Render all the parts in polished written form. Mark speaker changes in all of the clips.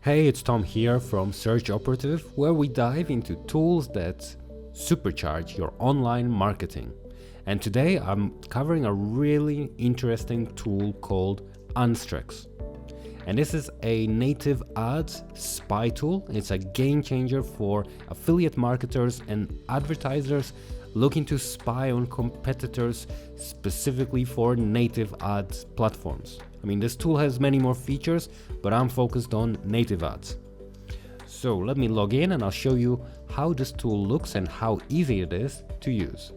Speaker 1: Hey, it's Tom here from Search Operative, where we dive into tools that supercharge your online marketing. And today I'm covering a really interesting tool called Anstrex. And this is a native ads spy tool. It's a game changer for affiliate marketers and advertisers looking to spy on competitors specifically for native ads platforms. I mean, this tool has many more features, but I'm focused on native ads. So let me log in and I'll show you how this tool looks and how easy it is to use.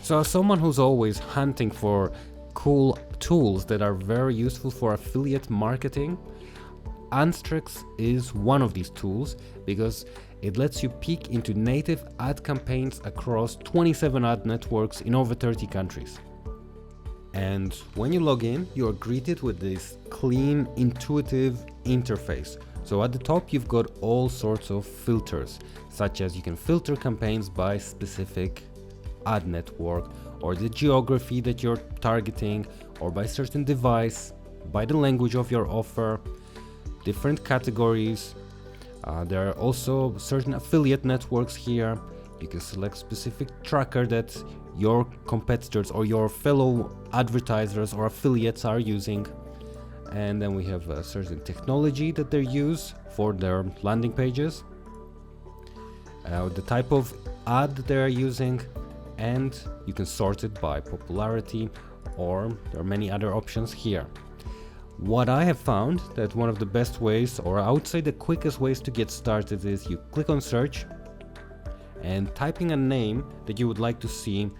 Speaker 1: So as someone who's always hunting for cool tools that are very useful for affiliate marketing, Anstrex is one of these tools because it lets you peek into native ad campaigns across 27 ad networks in over 30 countries. And when you log in, you are greeted with this clean, intuitive interface. So at the top, you've got all sorts of filters, such as you can filter campaigns by specific ad network, or the geography that you're targeting, or by certain device, by the language of your offer, different categories. There are also certain affiliate networks here. You can select specific tracker that your competitors or your fellow advertisers or affiliates are using. And then we have a certain technology that they use for their landing pages, the type of ad that they're using, and you can sort it by popularity, or there are many other options here. What I have found that one of the best ways, or I would say the quickest ways to get started, is you click on search and typing a name that you would like to see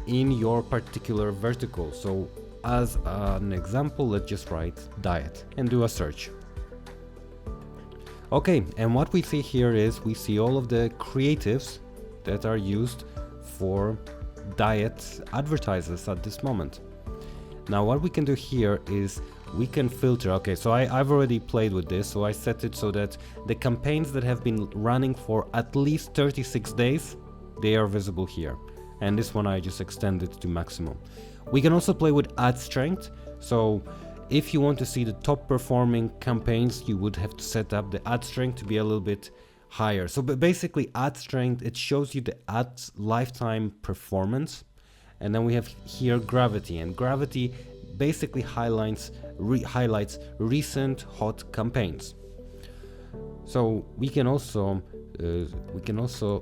Speaker 1: in your particular vertical. So as an example, let's just write diet and do a search. Okay, and what we see here is we see all of the creatives that are used for diet advertisers at this moment. Now what we can do here is we can filter. Okay, so I've already played with this, so I set it so that the campaigns that have been running for at least 36 days, they are visible here. And this one I just extended to maximum. We can also play with ad strength. So if you want to see the top performing campaigns, you would have to set up the ad strength to be a little bit higher. So basically ad strength, it shows you the ad's lifetime performance. And then we have here gravity, and gravity basically highlights recent hot campaigns. So we can also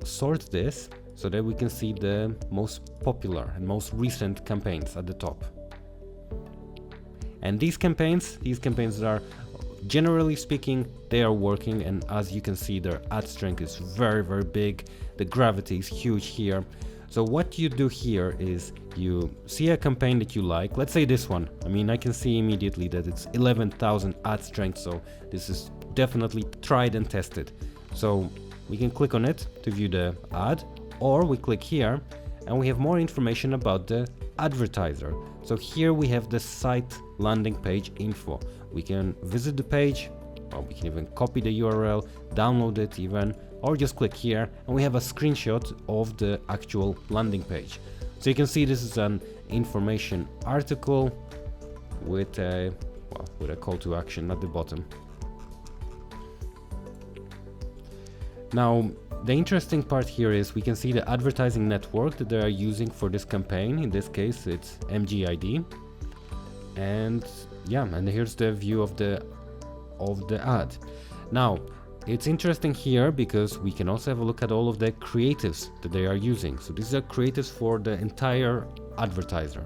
Speaker 1: sort this so that we can see the most popular and most recent campaigns at the top. And these campaigns are, generally speaking, they are working, and as you can see, their ad strength is very, very big. The gravity is huge here. So what you do here is you see a campaign that you like. Let's say this one. I mean, I can see immediately that it's 11,000 ad strength, so this is definitely tried and tested. So we can click on it to view the ad, or we click here and we have more information about the advertiser. So here we have the site landing page info. We can visit the page, or we can even copy the URL, download it even, or just click here and we have a screenshot of the actual landing page. So you can see this is an information article with a call to action at the bottom. Now the interesting part here is we can see the advertising network that they are using for this campaign. In this case it's MGID, and yeah, and here's the view of the ad. Now it's interesting here because we can also have a look at all of the creatives that they are using. So these are creatives for the entire advertiser,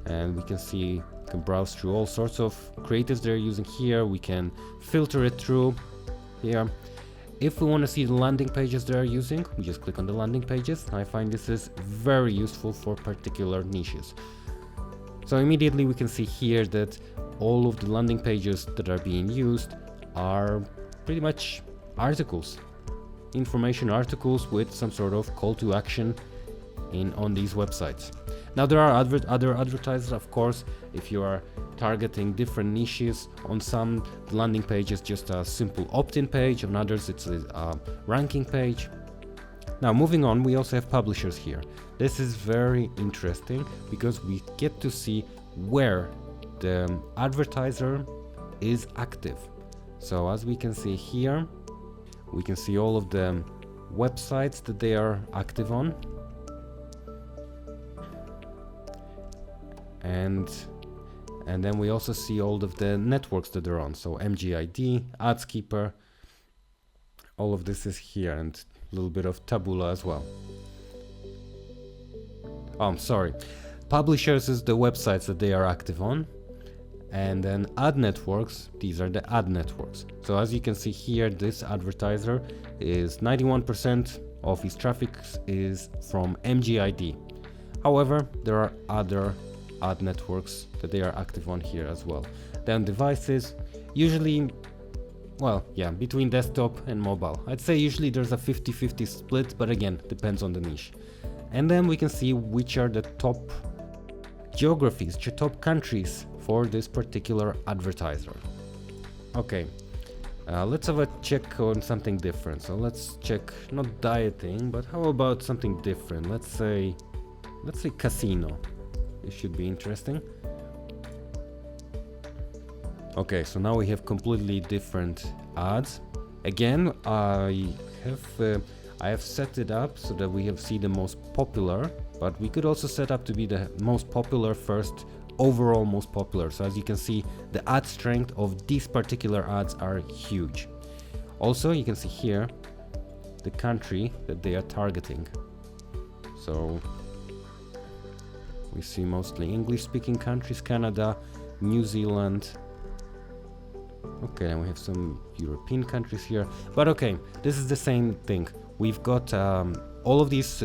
Speaker 1: and we can see, we can browse through all sorts of creatives they're using here. We can filter it through here. If we want to see the landing pages they're using, we just click on the landing pages. I find this is very useful for particular niches. So immediately we can see here that all of the landing pages that are being used are pretty much articles, information articles with some sort of call to action on these websites. Now there are other advertisers, of course. If you are targeting different niches, on some the landing page is just a simple opt-in page, on others it's a ranking page. Now moving on, we also have publishers here. This is very interesting because we get to see where the advertiser is active. So as we can see here, we can see all of the websites that they are active on, and then we also see all of the networks that they're on. So MGID, AdsKeeper, all of this is here, and a little bit of Taboola as well. Oh, I'm sorry. Publishers is the websites that they are active on, and then ad networks, these are the ad networks. So as you can see here, this advertiser is 91% of his traffic is from MGID. However, there are other ad networks that they are active on here as well. Then devices, usually, well, yeah, between desktop and mobile. I'd say usually there's a 50-50 split, but again, depends on the niche. And then we can see which are the top geographies, the top countries for this particular advertiser. Okay, let's have a check on something different. So let's check, not dieting, but how about something different? Let's say casino. It should be interesting. Okay, so now we have completely different ads. Again, I have set it up so that we have see the most popular, but we could also set up to be the most popular first, overall most popular. So as you can see, the ad strength of these particular ads are huge. Also, you can see here the country that they are targeting. So we see mostly English-speaking countries, Canada, New Zealand. Okay, and we have some European countries here. But okay, this is the same thing. We've got all of these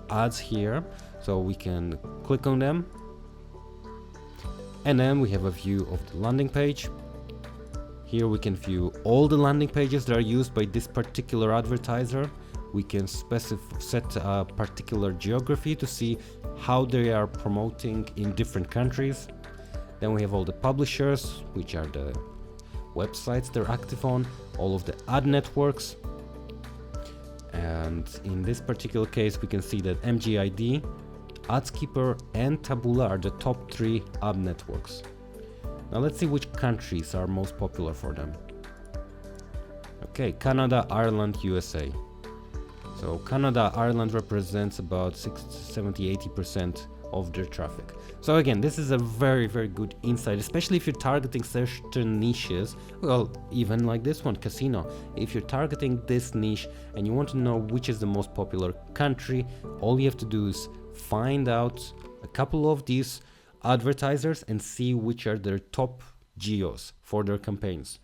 Speaker 1: ads here, so we can click on them. And then we have a view of the landing page. Here we can view all the landing pages that are used by this particular advertiser. We can set a particular geography to see how they are promoting in different countries. Then we have all the publishers, which are the websites they're active on, all of the ad networks. And in this particular case, we can see that MGID, AdsKeeper, and Taboola are the top 3 ad networks. Now let's see which countries are most popular for them. Okay, Canada, Ireland, USA. So Canada, Ireland represents about 70-80% of their traffic. So again, this is a very, very good insight, especially if you're targeting certain niches. Well, even like this one, casino. If you're targeting this niche and you want to know which is the most popular country, all you have to do is find out a couple of these advertisers and see which are their top geos for their campaigns.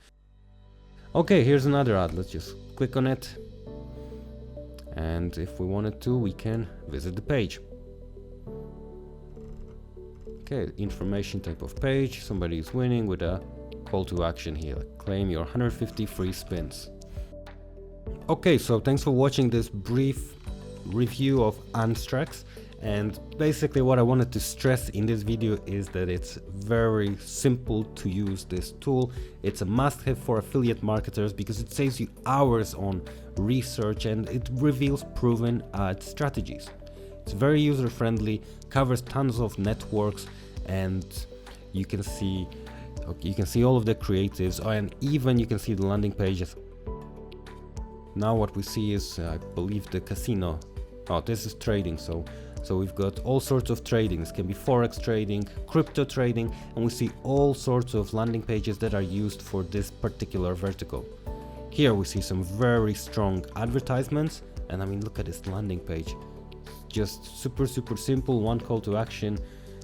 Speaker 1: Okay, here's another ad. Let's just click on it. And if we wanted to, we can visit the page. Okay, information type of page. Somebody is winning with a call to action here. Claim your 150 free spins. Okay, so thanks for watching this brief review of Anstrex. And basically what I wanted to stress in this video is that it's very simple to use this tool. It's a must-have for affiliate marketers because it saves you hours on research and it reveals proven ad strategies. It's very user-friendly, covers tons of networks, and you can see all of the creatives, and even you can see the landing pages. Now what we see is, I believe, the casino. Oh, this is trading, so we've got all sorts of trading. This can be forex trading, crypto trading, and we see all sorts of landing pages that are used for this particular vertical. Here we see some very strong advertisements, and I mean, look at this landing page. Just super simple, one call to action.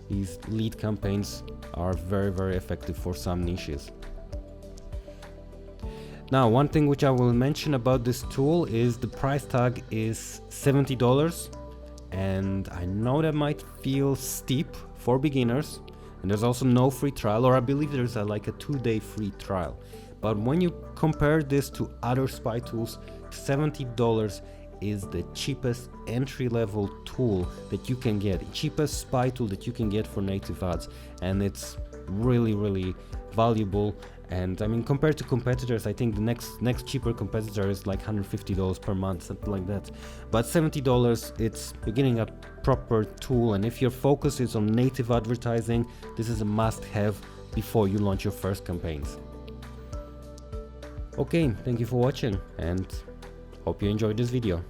Speaker 1: These lead campaigns are very effective for some niches. Now, one thing which I will mention about this tool is the price tag is $70, and I know that might feel steep for beginners, and there's also no free trial, or I believe there's like a 2-day free trial. But when you compare this to other spy tools, $70 is the cheapest entry-level tool that you can get, cheapest spy tool that you can get for native ads, and it's really valuable. And I mean, compared to competitors, I think the next cheaper competitor is like $150 per month, something like that. But $70, you're getting a proper tool, and if your focus is on native advertising, this is a must-have before you launch your first campaigns. Okay, thank you for watching, and hope you enjoyed this video.